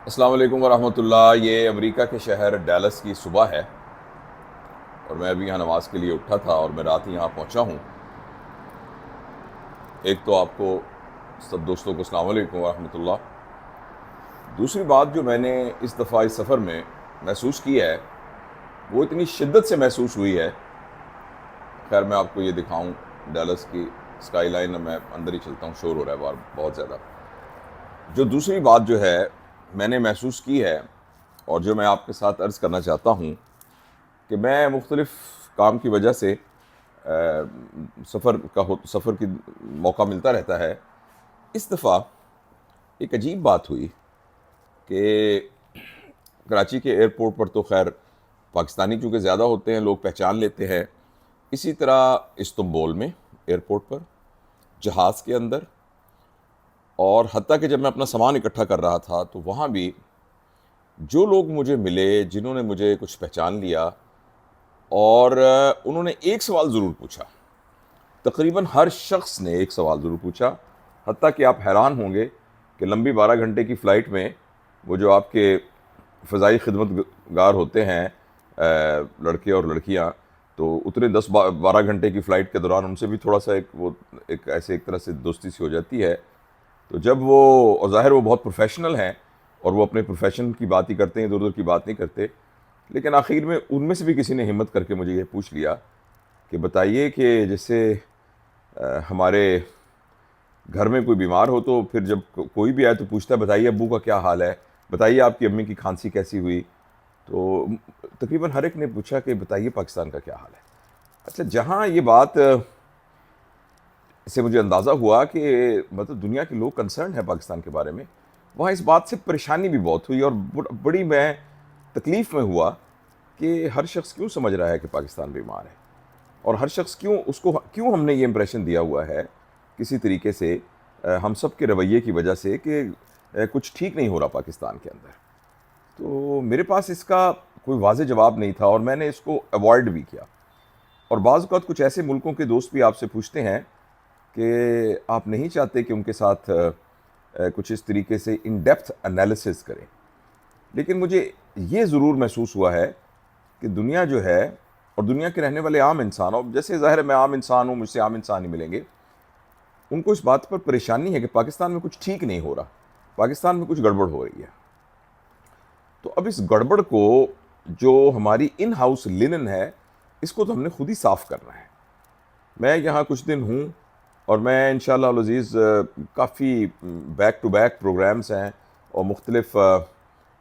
السلام علیکم ورحمۃ اللہ۔ یہ امریکہ کے شہر ڈیلس کی صبح ہے اور میں ابھی یہاں نماز کے لیے اٹھا تھا اور میں رات ہی یہاں پہنچا ہوں۔ ایک تو آپ کو سب دوستوں کو السلام علیکم ورحمۃ اللہ۔ دوسری بات جو میں نے اس دفعہ اس سفر میں محسوس کی ہے وہ اتنی شدت سے محسوس ہوئی ہے، خیر میں آپ کو یہ دکھاؤں ڈیلس کی اسکائی لائن، میں اندر ہی چلتا ہوں، شور ہو رہا ہے باہر بہت زیادہ۔ جو دوسری بات جو ہے میں نے محسوس کی ہے اور جو میں آپ کے ساتھ عرض کرنا چاہتا ہوں کہ میں مختلف کام کی وجہ سے سفر کی موقع ملتا رہتا ہے۔ اس دفعہ ایک عجیب بات ہوئی کہ کراچی کے ایئرپورٹ پر تو خیر پاکستانی چونکہ زیادہ ہوتے ہیں، لوگ پہچان لیتے ہیں۔ اسی طرح استنبول میں ایئرپورٹ پر، جہاز کے اندر، اور حتیٰ کہ جب میں اپنا سامان اکٹھا کر رہا تھا تو وہاں بھی جو لوگ مجھے ملے، جنہوں نے مجھے کچھ پہچان لیا، اور انہوں نے ایک سوال ضرور پوچھا، تقریباً ہر شخص نے ایک سوال ضرور پوچھا، حتیٰ کہ آپ حیران ہوں گے کہ لمبی 12 گھنٹے کی فلائٹ میں وہ جو آپ کے فضائی خدمت گار ہوتے ہیں، لڑکے اور لڑکیاں، تو اتنے 10 12 گھنٹے کی فلائٹ کے دوران ان سے بھی تھوڑا سا ایک طرح سے دوستی سی ہو جاتی ہے۔ تو جب وہ، اور ظاہر وہ بہت پروفیشنل ہیں اور وہ اپنے پروفیشن کی بات ہی کرتے ہیں، ادھر ادھر کی بات نہیں کرتے، لیکن آخر میں ان میں سے بھی کسی نے ہمت کر کے مجھے یہ پوچھ لیا کہ بتائیے کہ جیسے ہمارے گھر میں کوئی بیمار ہو تو پھر جب کوئی بھی آئے تو پوچھتا ہے بتائیے ابو کا کیا حال ہے، بتائیے آپ کی امی کی کھانسی کیسی ہوئی، تو تقریباً ہر ایک نے پوچھا کہ بتائیے پاکستان کا کیا حال ہے۔ اچھا، جہاں یہ بات سے مجھے اندازہ ہوا کہ مطلب دنیا کے لوگ کنسرن ہیں پاکستان کے بارے میں، وہاں اس بات سے پریشانی بھی بہت ہوئی اور بڑی میں تکلیف میں ہوا کہ ہر شخص کیوں سمجھ رہا ہے کہ پاکستان بیمار ہے، اور ہر شخص کیوں ہم نے یہ امپریشن دیا ہوا ہے کسی طریقے سے ہم سب کے رویے کی وجہ سے کہ کچھ ٹھیک نہیں ہو رہا پاکستان کے اندر۔ تو میرے پاس اس کا کوئی واضح جواب نہیں تھا اور میں نے اس کو ایوائڈ بھی کیا۔ اور بعض اوقات کچھ ایسے ملکوں کے دوست بھی آپ سے پوچھتے ہیں کہ آپ نہیں چاہتے کہ ان کے ساتھ کچھ اس طریقے سے ان ڈیپتھ انالیسس کریں، لیکن مجھے یہ ضرور محسوس ہوا ہے کہ دنیا جو ہے، اور دنیا کے رہنے والے عام انسان، اور جیسے ظاہر ہے میں عام انسان ہوں، مجھ سے عام انسان ہی ملیں گے، ان کو اس بات پر پریشانی ہے کہ پاکستان میں کچھ ٹھیک نہیں ہو رہا، پاکستان میں کچھ گڑبڑ ہو رہی ہے۔ تو اب اس گڑبڑ کو، جو ہماری ان ہاؤس لنن ہے، اس کو تو ہم نے خود ہی صاف کرنا ہے۔ میں یہاں کچھ دن ہوں اور میں انشاءاللہ العزیز کافی بیک ٹو بیک پروگرامز ہیں اور مختلف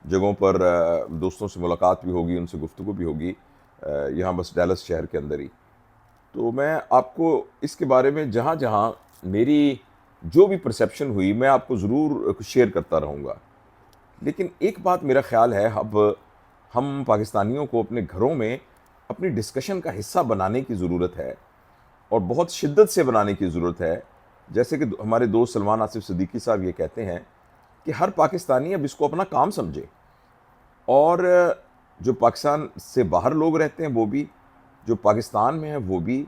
جگہوں پر دوستوں سے ملاقات بھی ہوگی، ان سے گفتگو بھی ہوگی، یہاں بس ڈیلس شہر کے اندر ہی۔ تو میں آپ کو اس کے بارے میں جہاں جہاں میری جو بھی پرسیپشن ہوئی میں آپ کو ضرور شیئر کرتا رہوں گا۔ لیکن ایک بات میرا خیال ہے، اب ہم پاکستانیوں کو اپنے گھروں میں اپنی ڈسکشن کا حصہ بنانے کی ضرورت ہے، اور بہت شدت سے بنانے کی ضرورت ہے۔ جیسے کہ ہمارے دوست سلمان آصف صدیقی صاحب یہ کہتے ہیں کہ ہر پاکستانی اب اس کو اپنا کام سمجھے، اور جو پاکستان سے باہر لوگ رہتے ہیں وہ بھی، جو پاکستان میں ہیں وہ بھی،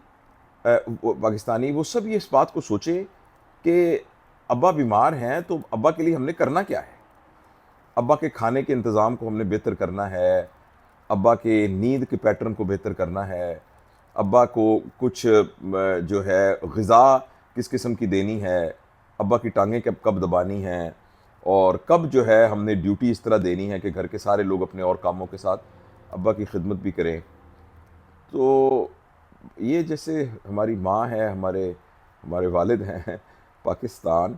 وہ پاکستانی، وہ سب یہ اس بات کو سوچے کہ ابا بیمار ہیں تو ابا کے لیے ہم نے کرنا کیا ہے۔ ابا کے کھانے کے انتظام کو ہم نے بہتر کرنا ہے، ابا کے نیند کے پیٹرن کو بہتر کرنا ہے، ابا کو کچھ جو ہے غذا کس قسم کی دینی ہے، ابا کی ٹانگیں کب دبانی ہیں، اور کب جو ہے ہم نے ڈیوٹی اس طرح دینی ہے کہ گھر کے سارے لوگ اپنے اور کاموں کے ساتھ ابا کی خدمت بھی کریں۔ تو یہ جیسے ہماری ماں ہے، ہمارے والد ہیں پاکستان،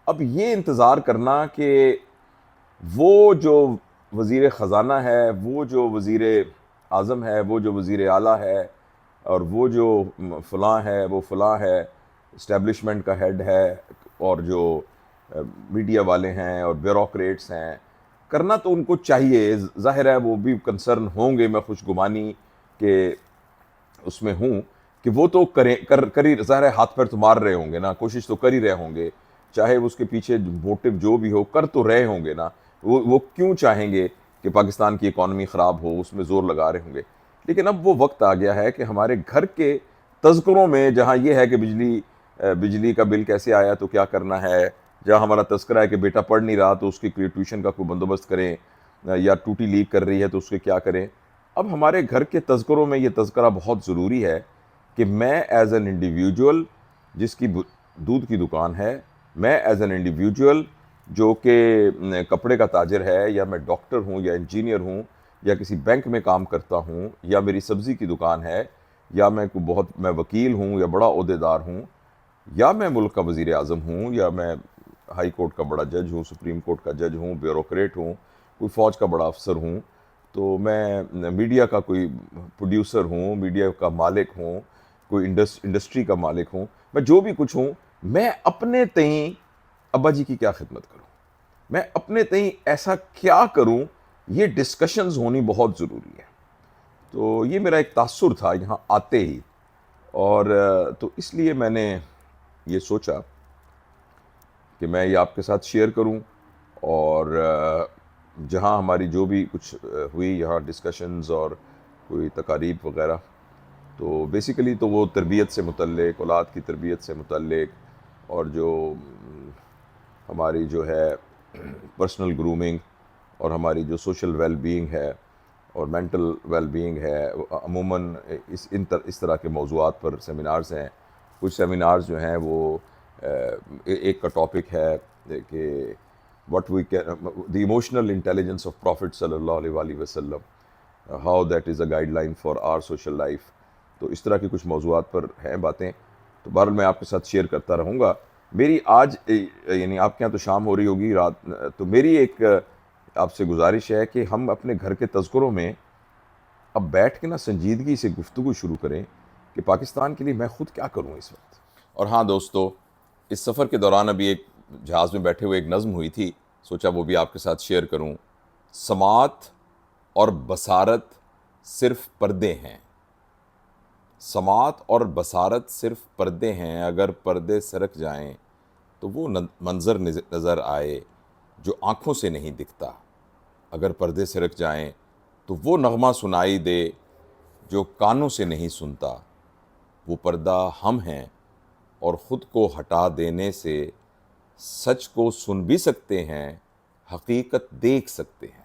اب یہ انتظار کرنا کہ وہ جو وزیر خزانہ ہے، وہ جو وزیر اعظم ہے، وہ جو وزیر اعلیٰ ہے، اور وہ جو فلاں ہے وہ فلاں ہے، اسٹیبلشمنٹ کا ہیڈ ہے، اور جو میڈیا والے ہیں اور بیوروکریٹس ہیں، کرنا تو ان کو چاہیے، ظاہر ہے وہ بھی کنسرن ہوں گے، میں خوش گمانی کہ اس میں ہوں کہ وہ تو کر ہی، ظاہر ہے ہاتھ پیر تو مار رہے ہوں گے نا، کوشش تو کر ہی رہے ہوں گے، چاہے اس کے پیچھے موٹو جو بھی ہو، کر تو رہے ہوں گے نا۔ وہ کیوں چاہیں گے کہ پاکستان کی اکانومی خراب ہو، اس میں زور لگا رہے ہوں گے۔ لیکن اب وہ وقت آ گیا ہے کہ ہمارے گھر کے تذکروں میں، جہاں یہ ہے کہ بجلی کا بل کیسے آیا تو کیا کرنا ہے، جہاں ہمارا تذکرہ ہے کہ بیٹا پڑھ نہیں رہا تو اس کے لیے ٹیوشن کا کوئی بندوبست کریں، یا ٹوٹی لیک کر رہی ہے تو اس کے کیا کریں. اب ہمارے گھر کے تذکروں میں یہ تذکرہ بہت ضروری ہے کہ میں ایز این انڈیویجول جس کی دودھ کی دکان ہے، میں ایز این انڈیویجول جو کہ کپڑے کا تاجر ہے، یا میں ڈاکٹر ہوں یا انجینئر ہوں یا کسی بینک میں کام کرتا ہوں، یا میری سبزی کی دکان ہے، یا میں وکیل ہوں یا بڑا عہدیدار ہوں، یا میں ملک کا وزیر اعظم ہوں، یا میں ہائی کورٹ کا بڑا جج ہوں، سپریم کورٹ کا جج ہوں، بیوروکریٹ ہوں، کوئی فوج کا بڑا افسر ہوں، تو میں میڈیا کا کوئی پروڈیوسر ہوں، میڈیا کا مالک ہوں، کوئی انڈسٹری کا مالک ہوں، میں جو بھی کچھ ہوں، میں اپنے تئیں ابا جی کی کیا خدمت کروں، میں اپنے تئیں ایسا کیا کروں، یہ ڈسکشنز ہونی بہت ضروری ہے. تو یہ میرا ایک تاثر تھا یہاں آتے ہی، اور تو اس لیے میں نے یہ سوچا کہ میں یہ آپ کے ساتھ شیئر کروں. اور جہاں ہماری جو بھی کچھ ہوئی یہاں ڈسکشنز اور کوئی تقاریب وغیرہ، تو بیسیکلی تو وہ تربیت سے متعلق، اولاد کی تربیت سے متعلق، اور جو ہماری جو ہے پرسنل گرومنگ، اور ہماری جو سوشل ویل بینگ ہے اور مینٹل ویل بینگ ہے، عموماً اس طرح کے موضوعات پر سیمینارز ہیں. کچھ سیمینارز جو ہیں وہ ایک کا ٹاپک ہے کہ what we can the emotional intelligence of Prophet صلی اللہ علیہ وآلہ وسلم, how that is a guideline for our social life. تو اس طرح کی کچھ موضوعات پر ہیں باتیں، تو بہرحال میں آپ کے ساتھ شیئر کرتا رہوں گا. میری آج یعنی آپ کے یہاں تو شام ہو رہی ہوگی، رات، تو میری ایک آپ سے گزارش ہے کہ ہم اپنے گھر کے تذکروں میں اب بیٹھ کے نا سنجیدگی سے گفتگو شروع کریں کہ پاکستان کے لیے میں خود کیا کروں اس وقت. اور ہاں دوستو، اس سفر کے دوران ابھی ایک جہاز میں بیٹھے ہوئے ایک نظم ہوئی تھی، سوچا وہ بھی آپ کے ساتھ شیئر کروں. سماعت اور بصارت صرف پردے ہیں، سماعت اور بصارت صرف پردے ہیں، اگر پردے سرک جائیں تو وہ منظر نظر آئے جو آنکھوں سے نہیں دکھتا، اگر پردے سرک جائیں تو وہ نغمہ سنائی دے جو کانوں سے نہیں سنتا. وہ پردہ ہم ہیں اور خود کو ہٹا دینے سے سچ کو سن بھی سکتے ہیں، حقیقت دیکھ سکتے ہیں.